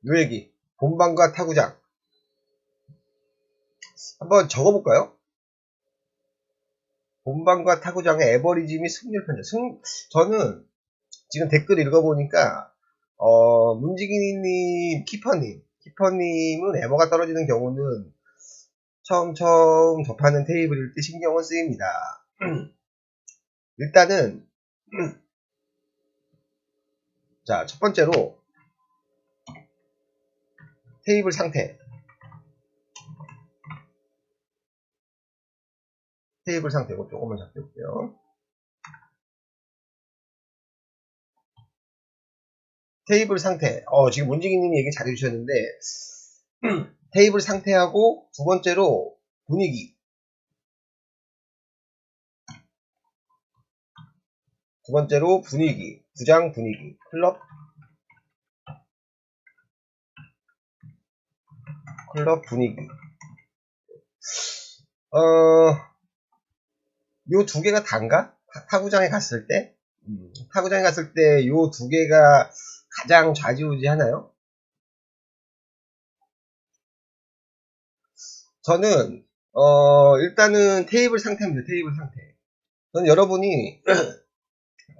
요 얘기. 본방과 타구장. 한번 적어볼까요? 본방과 타구장의 에버리지 및 승률 편차. 저는 지금 댓글 읽어보니까, 문지기님, 키퍼님은 에버가 떨어지는 경우는 처음 접하는 테이블일 때 신경을 쓰입니다. 일단은, 자, 첫 번째로, 테이블 상태. 테이블 상태고 조금만 잡혀볼게요. 테이블 상태. 지금 문지기님이 얘기 잘해주셨는데, 테이블 상태하고 두 번째로 분위기. 두 번째로 분위기. 구장 분위기. 클럽 분위기. 요 두 개가 단가? 타구장에 갔을 때? 타구장에 갔을 때 요 두 개가 가장 좌지우지 하나요? 저는, 일단은 테이블 상태입니다. 테이블 상태. 저는 여러분이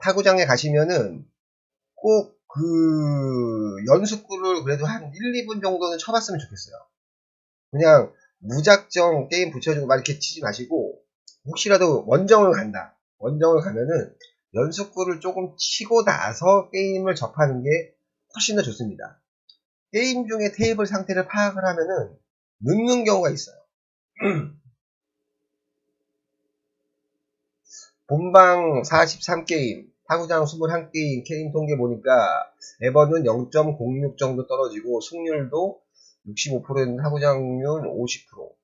타구장에 가시면은 꼭 연습구를 그래도 한 1, 2분 정도는 쳐봤으면 좋겠어요. 그냥 무작정 게임 붙여주고 막 이렇게 치지 마시고, 혹시라도 원정을 간다. 원정을 가면은 연습구를 조금 치고 나서 게임을 접하는 게 훨씬 더 좋습니다. 게임 중에 테이블 상태를 파악을 하면은 늦는 경우가 있어요. 본방 43게임, 타구장 21게임 게임 통계 보니까 에버는 0.06 정도 떨어지고 승률도 65%인 타구장률 50%.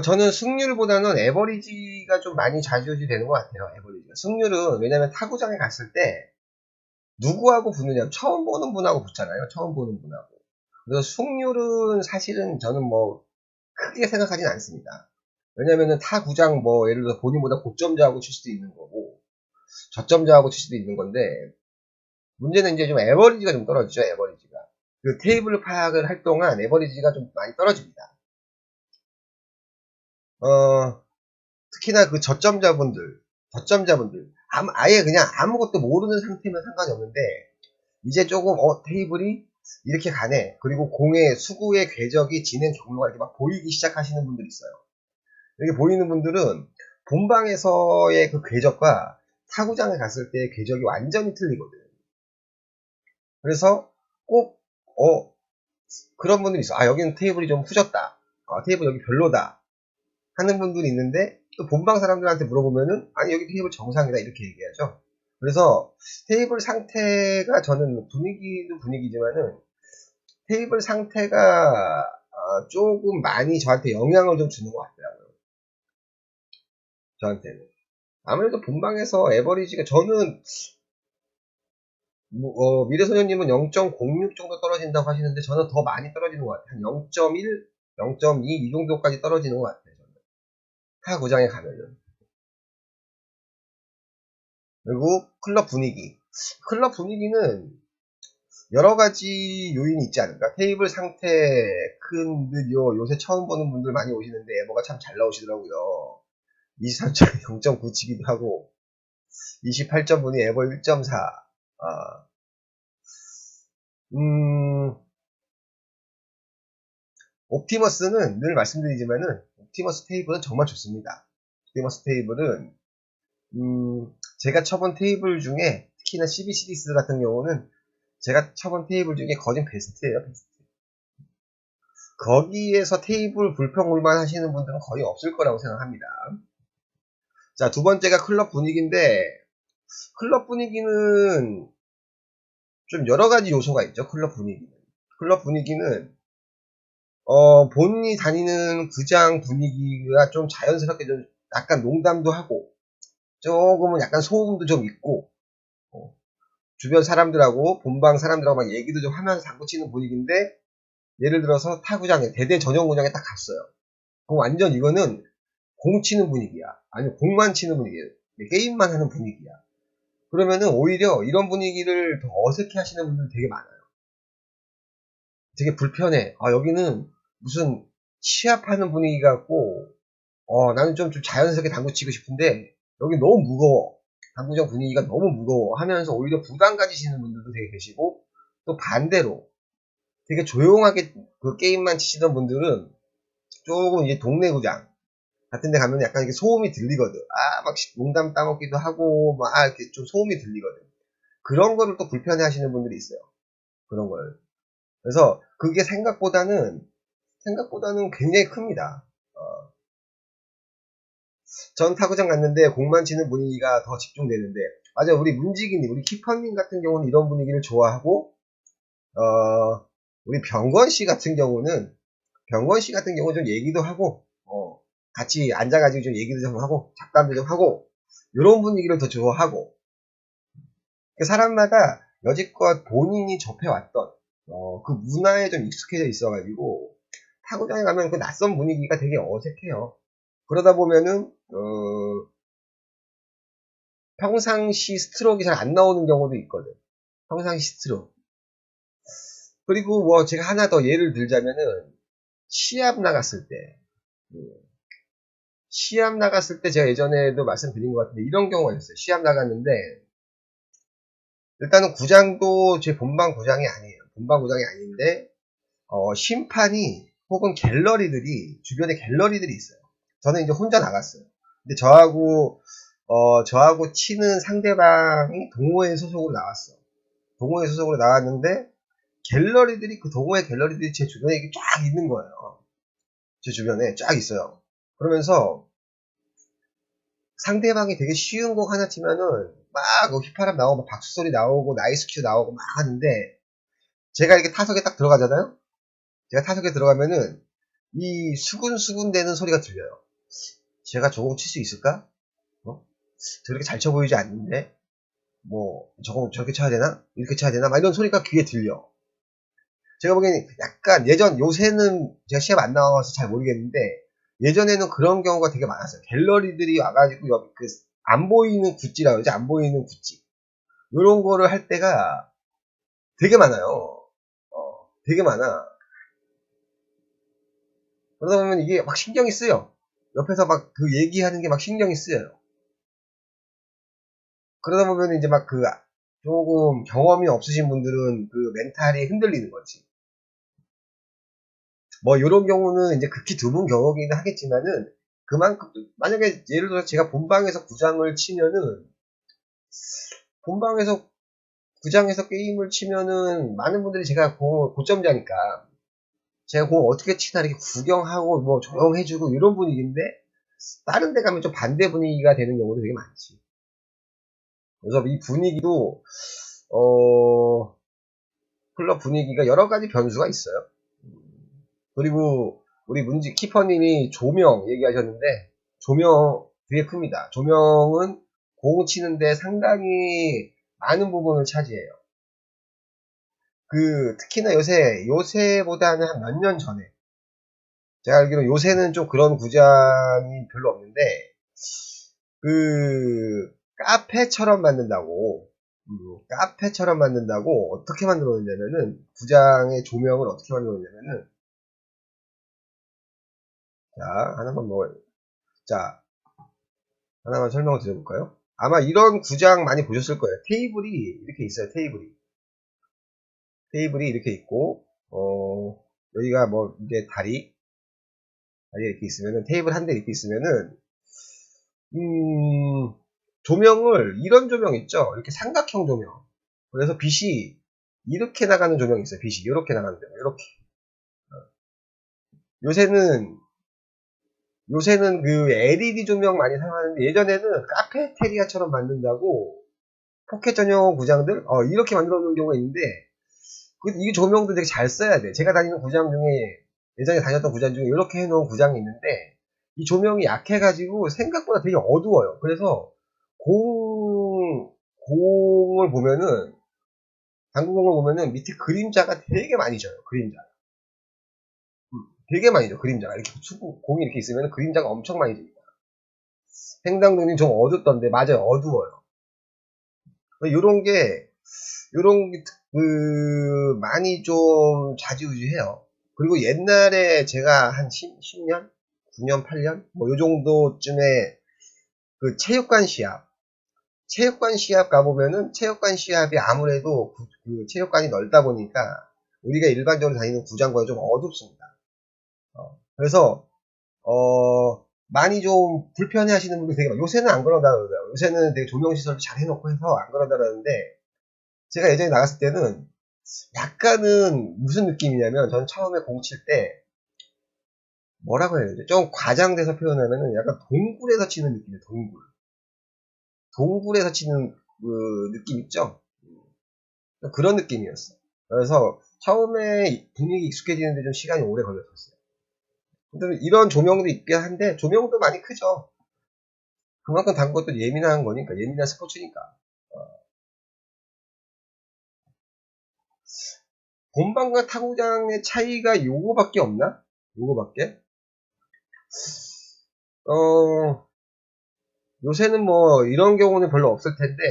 저는 승률보다는 에버리지가 좀 많이 좌지우지 되는 것 같아요. 에버리지가. 승률은 왜냐면 타구장에 갔을 때 누구하고 붙느냐, 처음 보는 분하고 붙잖아요. 처음 보는 분하고. 그래서 승률은 사실은 저는 뭐 크게 생각하진 않습니다. 왜냐면은 타구장 뭐 예를 들어 본인보다 고점자하고 칠 수도 있는 거고 저점자하고 칠 수도 있는 건데, 문제는 이제 좀 에버리지가 좀 떨어지죠. 에버리지가. 그 테이블 파악을 할 동안 에버리지가 좀 많이 떨어집니다. 특히나 그 저점자분들, 아예 그냥 아무것도 모르는 상태면 상관이 없는데, 이제 조금, 테이블이 이렇게 가네. 그리고 공의, 수구의 궤적이 지는 경로가 이렇게 막 보이기 시작하시는 분들이 있어요. 이렇게 보이는 분들은 본방에서의 그 궤적과 타구장에 갔을 때의 궤적이 완전히 틀리거든. 그래서 꼭, 그런 분들이 있어. 여기는 테이블이 좀 후졌다. 테이블 여기 별로다. 하는 분들이 있는데, 또 본방 사람들한테 물어보면은 아니 여기 테이블 정상이다 이렇게 얘기하죠. 그래서 테이블 상태가, 저는 분위기도 분위기지만은 테이블 상태가 조금 많이 저한테 영향을 좀 주는 것 같더라고요. 저한테는 아무래도 본방에서 에버리지가, 저는 미래소년님은 0.06 정도 떨어진다고 하시는데 저는 더 많이 떨어지는 것 같아요. 한 0.1, 0.2 이 정도까지 떨어지는 것 같아요. 저는 타구장에 가면은. 그리고 클럽 분위기. 클럽 분위기는 여러 가지 요인이 있지 않을까? 테이블 상태 큰 듯요. 요새 처음 보는 분들 많이 오시는데 에버가 참 잘 나오시더라고요. 23점이 0.9 치기도 하고 28점 분이 에버 1.4. 옵티머스는 늘 말씀드리지만은 옵티머스 테이블은 정말 좋습니다. 옵티머스 테이블은 제가 쳐본 테이블 중에 특히나 CB 시리즈 같은 경우는 제가 쳐본 테이블 중에 거진 베스트예요. 베스트. 거기에서 테이블 불평불만 하시는 분들은 거의 없을 거라고 생각합니다. 자, 두 번째가 클럽 분위기인데, 클럽 분위기는 좀 여러 가지 요소가 있죠. 클럽 분위기는. 클럽 분위기는 본인이 다니는 구장 분위기가 좀 자연스럽게 좀 약간 농담도 하고 조금은 약간 소음도 좀 있고, 주변 사람들하고 본방 사람들하고 막 얘기도 좀 하면서 당구 치는 분위기인데, 예를 들어서 타구장에 대대 전용 구장에 딱 갔어요. 그럼 완전 이거는 공 치는 분위기야. 아니면 공만 치는 분위기야. 게임만 하는 분위기야. 그러면은 오히려 이런 분위기를 더 어색해 하시는 분들 되게 많아요. 되게 불편해. 아, 여기는 무슨 시합하는 분위기 같고, 나는 좀 자연스럽게 당구 치고 싶은데, 여기 너무 무거워. 당구장 분위기가 너무 무거워 하면서 오히려 부담 가지시는 분들도 되게 계시고, 또 반대로 되게 조용하게 그 게임만 치시던 분들은 조금 이제 동네 구장 같은 데 가면 약간 이렇게 소음이 들리거든. 막 농담 따먹기도 하고, 막 이렇게 좀 소음이 들리거든. 그런 거를 또 불편해 하시는 분들이 있어요. 그런 걸. 그래서 그게 생각보다는 굉장히 큽니다. 전 타구장 갔는데 공만 치는 분위기가 더 집중되는데, 맞아, 우리 문지기님, 우리 키퍼님 같은 경우는 이런 분위기를 좋아하고, 우리 병건 씨 같은 경우는 좀 얘기도 하고, 같이 앉아가지고 좀 얘기도 좀 하고, 잡담도 좀 하고, 이런 분위기를 더 좋아하고, 사람마다 여지껏 본인이 접해왔던, 그 문화에 좀 익숙해져 있어가지고, 타구장에 가면 그 낯선 분위기가 되게 어색해요. 그러다 보면은, 평상시 스트로크가 잘 안 나오는 경우도 있거든. 평상시 스트로크. 그리고 뭐 제가 하나 더 예를 들자면은, 시합 나갔을 때, 제가 예전에도 말씀드린 것 같은데 이런 경우가 있어요. 시합 나갔는데 일단은 구장도 제 본방 구장이 아니에요. 본방 구장이 아닌데 심판이 혹은 주변에 갤러리들이 있어요. 저는 이제 혼자 나갔어요. 근데 저하고 치는 상대방이 동호회 소속으로 나왔어. 동호회 소속으로 나왔는데 그 동호회 갤러리들이 제 주변에 이렇게 쫙 있는 거예요. 제 주변에 쫙 있어요. 그러면서 상대방이 되게 쉬운 곡 하나 치면은 막 휘파람 나오고 막 박수 소리 나오고 나이스 큐 나오고 막 하는데 제가 이렇게 타석에 딱 들어가잖아요. 제가 타석에 들어가면은 이 수근수근 되는 소리가 들려요. 제가 저거 칠 수 있을까? 저렇게 잘 쳐 보이지 않는데 뭐 저거 저렇게 쳐야 되나? 이렇게 쳐야 되나? 막 이런 소리가 귀에 들려. 제가 보기에는 약간 요새는 제가 시합 안 나와서 잘 모르겠는데 예전에는 그런 경우가 되게 많았어요. 갤러리들이 와가지고 안 보이는 굿즈라고 그러지? 안 보이는 굿즈. 이런 거를 할 때가 되게 많아요. 되게 많아. 그러다 보면 이게 막 신경이 쓰여. 옆에서 막 그 얘기하는 게 막 신경이 쓰여요. 그러다 보면 이제 막 조금 경험이 없으신 분들은 그 멘탈이 흔들리는 거지. 뭐 이런 경우는 이제 극히 드문 경우이긴 하겠지만은 그만큼 만약에 예를 들어서 제가 본방에서 구장을 치면은 본방에서 구장에서 게임을 치면은 많은 분들이 제가 고점자니까 제가 공 어떻게 치나 이렇게 구경하고 뭐 조용해주고 이런 분위기인데 다른 데 가면 좀 반대 분위기가 되는 경우도 되게 많지. 그래서 이 분위기도 클럽 분위기가 여러 가지 변수가 있어요. 그리고 우리 키퍼님이 조명 얘기하셨는데 조명 되게 큽니다. 조명은 공 치는데 상당히 많은 부분을 차지해요. 특히나 요새보다는 한 몇 년 전에 제가 알기로 요새는 좀 그런 구장이 별로 없는데 카페처럼 만든다고 어떻게 만들었냐면은 구장의 조명을 어떻게 만들었냐면은 자 하나만 설명을 드려볼까요? 아마 이런 구장 많이 보셨을 거예요. 테이블이 이렇게 있어요. 테이블이 이렇게 있고 여기가 뭐 이제 다리 이렇게 있으면은 테이블 한 대 이렇게 있으면은 조명을 이런 조명 있죠. 이렇게 삼각형 조명. 그래서 빛이 이렇게 나가는 조명이 있어요. 빛이 이렇게 나가는 조명. 이렇게. 요새는 그 LED 조명 많이 사용하는데 예전에는 카페테리아처럼 만든다고 포켓 전용 구장들 이렇게 만들어 놓은 경우가 있는데 이 조명도 되게 잘 써야 돼. 제가 다니는 구장 중에 예전에 다녔던 구장 중에 이렇게 해놓은 구장이 있는데 이 조명이 약해가지고 생각보다 되게 어두워요. 그래서 공을 보면은 당구공을 보면은 밑에 그림자가 되게 많이 져요. 되게 많이 져. 그림자가 이렇게 공이 이렇게 있으면 그림자가 엄청 많이 집니다. 행당동님 좀 어둡던데 맞아요. 어두워요. 이런 게 요런 게, 많이 좀 좌지우지해요. 그리고 옛날에 제가 한 10년? 9년, 8년? 뭐, 요 정도쯤에 그 체육관 시합 가보면은 체육관 시합이 아무래도 그 체육관이 넓다 보니까 우리가 일반적으로 다니는 구장과는 좀 어둡습니다. 그래서 많이 좀 불편해 하시는 분들이 되게 많아요. 요새는 안 그러다 그러더라고요. 요새는 되게 조명시설도 잘 해놓고 해서 안 그러다 그러는데 제가 예전에 나갔을 때는 약간은 무슨 느낌이냐면 전 처음에 공 칠 때 뭐라고 해야 되지? 좀 과장돼서 표현하면은 약간 동굴에서 치는 느낌이에요. 동굴에서 치는 그 느낌 있죠? 그런 느낌이었어. 그래서 처음에 분위기 익숙해지는데 좀 시간이 오래 걸렸었어요. 근데 이런 조명도 있긴 한데 조명도 많이 크죠. 그만큼 당구도 예민한 거니까, 예민한 스포츠니까. 본방과 타구장의 차이가 요거밖에 없나? 요거밖에? 어, 요새는 뭐 이런 경우는 별로 없을 텐데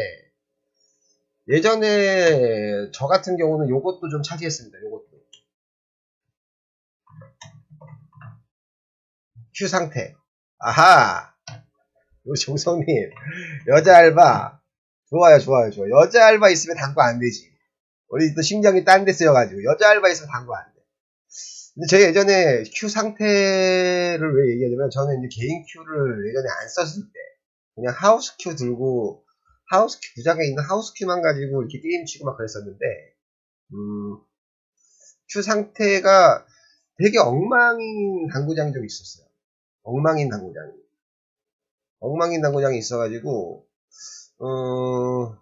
예전에 저 같은 경우는 요것도 좀 차지했습니다. 요것도. 큐 상태. 아하! 우리 종성님, 여자 알바. 좋아요, 좋아요, 좋아요. 여자 알바 있으면 당구 안 되지. 우리 또 심장이 딴 데 쓰여가지고. 여자 알바 있으면 당구 안 돼. 근데 제가 예전에 큐 상태를 왜 얘기하냐면, 저는 이제 개인 큐를 예전에 안 썼을 때, 그냥 하우스 큐 들고, 하우스 큐, 구장에 있는 하우스 큐만 가지고 이렇게 게임 치고 막 그랬었는데, 음, 큐 상태가 되게 엉망인 당구장이 좀 있었어요. 엉망인 당구장이. 엉망인 당구장이 있어가지고, 어,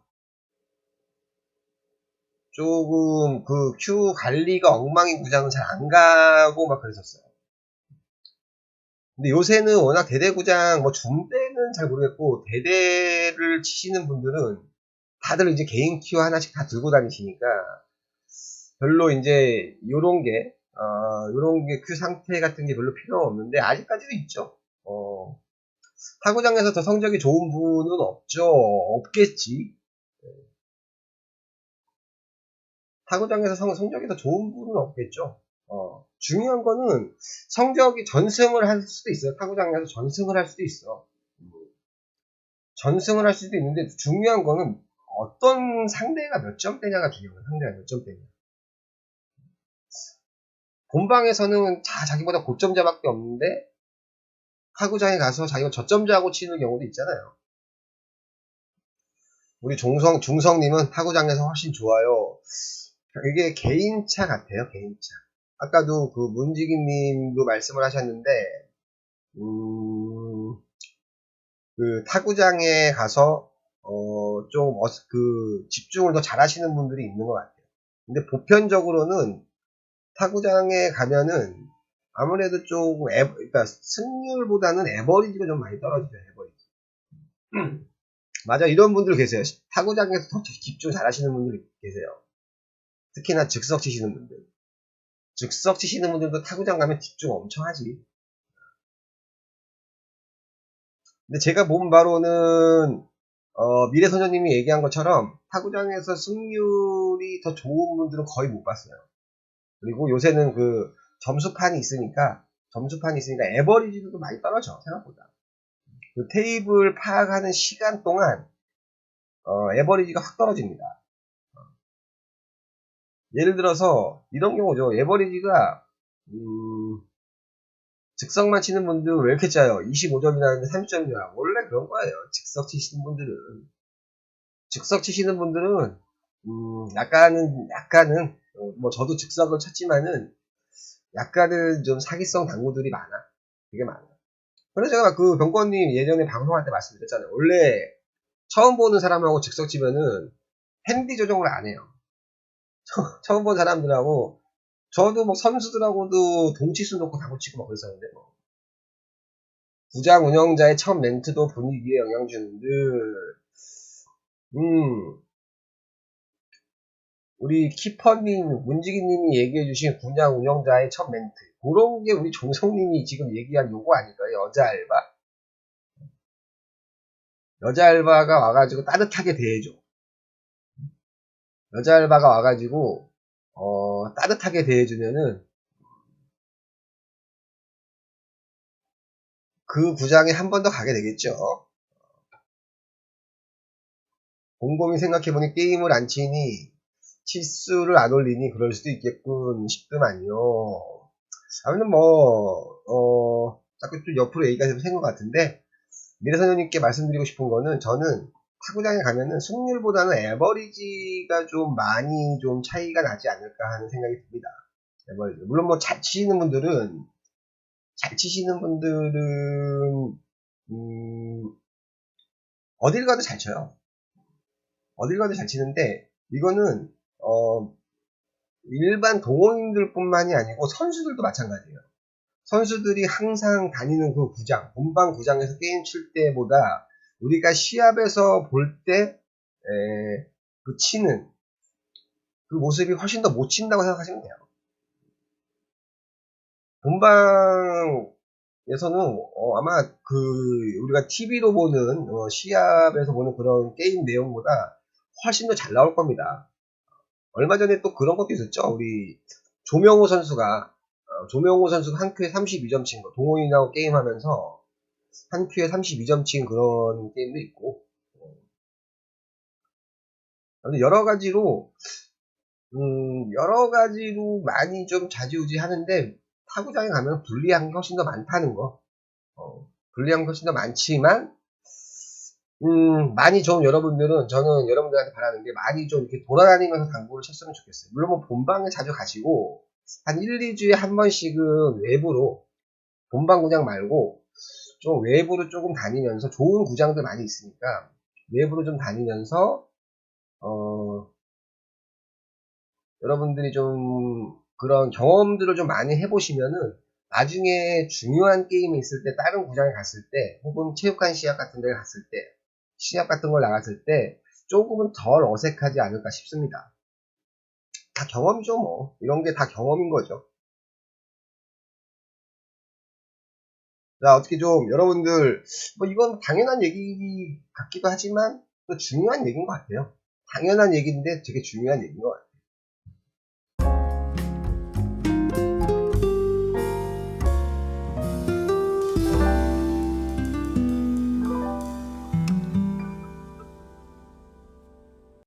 조금 그 큐 관리가 엉망인 구장은 잘 안 가고 막 그랬었어요. 근데 요새는 워낙 대대구장, 뭐 중대는 잘 모르겠고, 대대를 치시는 분들은 다들 이제 개인 큐 하나씩 다 들고 다니시니까, 별로 이제 요런 게 큐 상태 같은 게 별로 필요 없는데, 아직까지도 있죠. 타구장에서 더 성적이 좋은 분은 없죠. 없겠지. 타구장에서 성적이 더 좋은 분은 없겠죠. 중요한 거는 성적이 전승을 할 수도 있어요. 타구장에서 전승을 할 수도 있어. 전승을 할 수도 있는데 중요한 거는 어떤 상대가 몇 점대냐가 중요해요. 상대가 몇 점대냐. 본방에서는 자기보다 고점자밖에 없는데 타구장에 가서 자기가 저점자하고 치는 경우도 있잖아요. 우리 중성님은 타구장에서 훨씬 좋아요. 이게 개인차 같아요. 개인차. 아까도 그 문지기님도 말씀을 하셨는데 그 타구장에 가서 좀 그 집중을 더 잘하시는 분들이 있는 것 같아요. 근데 보편적으로는 타구장에 가면은 아무래도 조금 그러니까 승률보다는 에버리지가 좀 많이 떨어지죠. 에버리지. 맞아, 이런 분들 계세요. 타구장에서 더 집중 잘하시는 분들이 계세요. 특히나 즉석 치시는 분들. 즉석 치시는 분들도 타구장 가면 집중 엄청 하지. 근데 제가 본 바로는 미래소녀님이 얘기한 것처럼 타구장에서 승률이 더 좋은 분들은 거의 못 봤어요. 그리고 요새는 그 점수판이 있으니까 에버리지도 많이 떨어져 생각보다. 그 테이블 파악하는 시간 동안 에버리지가 확 떨어집니다. 예를 들어서 이런 경우죠. 에버리지가 즉석만 치는 분들은 왜 이렇게 짜요? 25점이나 하는데 30점이야. 원래 그런 거예요. 즉석 치시는 분들은 약간은 뭐 저도 즉석을 쳤지만은 약간은 좀 사기성 당구들이 많아. 되게 많아. 그래서 제가 그 병권님 예전에 방송할 때 말씀드렸잖아요. 원래 처음 보는 사람하고 즉석 치면은 핸디 조정을 안 해요. 처음 본 사람들하고 저도 뭐 선수들하고도 동치수 놓고 당구 치고 막 그랬었는데 뭐 부장 운영자의 첫 멘트도 분위기에 영향 주는데 우리 키퍼님, 문지기님이 얘기해주신 분양 운영자의 첫 멘트. 그런 게 우리 종성님이 지금 얘기한 요거 아닐까요? 여자 알바? 여자 알바가 와가지고 따뜻하게 대해줘. 여자 알바가 와가지고 따뜻하게 대해주면은 그 구장에 한 번 더 가게 되겠죠. 곰곰이 생각해보니 게임을 안 치니 치수를 안 올리니 그럴 수도 있겠군 싶더만요. 아무튼 자꾸 좀 옆으로 얘기가 된 것 같은데, 미래소녀님께 말씀드리고 싶은 거는, 저는 타구장에 가면은 승률보다는 에버리지가 좀 많이 좀 차이가 나지 않을까 하는 생각이 듭니다. 에버리지. 물론 잘 치시는 분들은, 어딜 가도 잘 쳐요. 어딜 가도 잘 치는데, 이거는, 일반 동호인들 뿐만이 아니고 선수들도 마찬가지예요. 선수들이 항상 다니는 그 구장, 본방 구장에서 게임 칠 때보다 우리가 시합에서 볼 때, 그 치는 그 모습이 훨씬 더 못 친다고 생각하시면 돼요. 본방에서는 아마 우리가 TV로 보는 시합에서 보는 그런 게임 내용보다 훨씬 더 잘 나올 겁니다. 얼마 전에 또 그런 것도 있었죠. 우리 조명호 선수가 한 큐에 32점 친 거, 동호인하고 게임하면서 한 큐에 32점 친 그런 게임도 있고, 여러 가지로 많이 좀 좌지우지 하는데, 타구장에 가면 불리한 게 훨씬 더 많다는 거. 불리한 게 훨씬 더 많지만, 많이 좀 저는 여러분들한테 바라는 게 많이 좀 이렇게 돌아다니면서 당구를 쳤으면 좋겠어요. 물론 뭐 본방에 자주 가시고, 한 1, 2주에 한 번씩은 외부로, 본방 구장 말고, 좀 외부로 조금 다니면서, 좋은 구장들 많이 있으니까, 외부로 좀 다니면서, 여러분들이 좀 그런 경험들을 좀 많이 해보시면은, 나중에 중요한 게임이 있을 때, 다른 구장에 갔을 때, 혹은 체육관 시합 같은 데 갔을 때, 시합 같은 걸 나갔을 때, 조금은 덜 어색하지 않을까 싶습니다. 다 경험이죠, 뭐. 이런 게 다 경험인 거죠. 자, 어떻게 좀, 여러분들, 뭐, 이건 당연한 얘기 같기도 하지만, 또 중요한 얘기인 것 같아요. 당연한 얘기인데 되게 중요한 얘기인 것 같아요.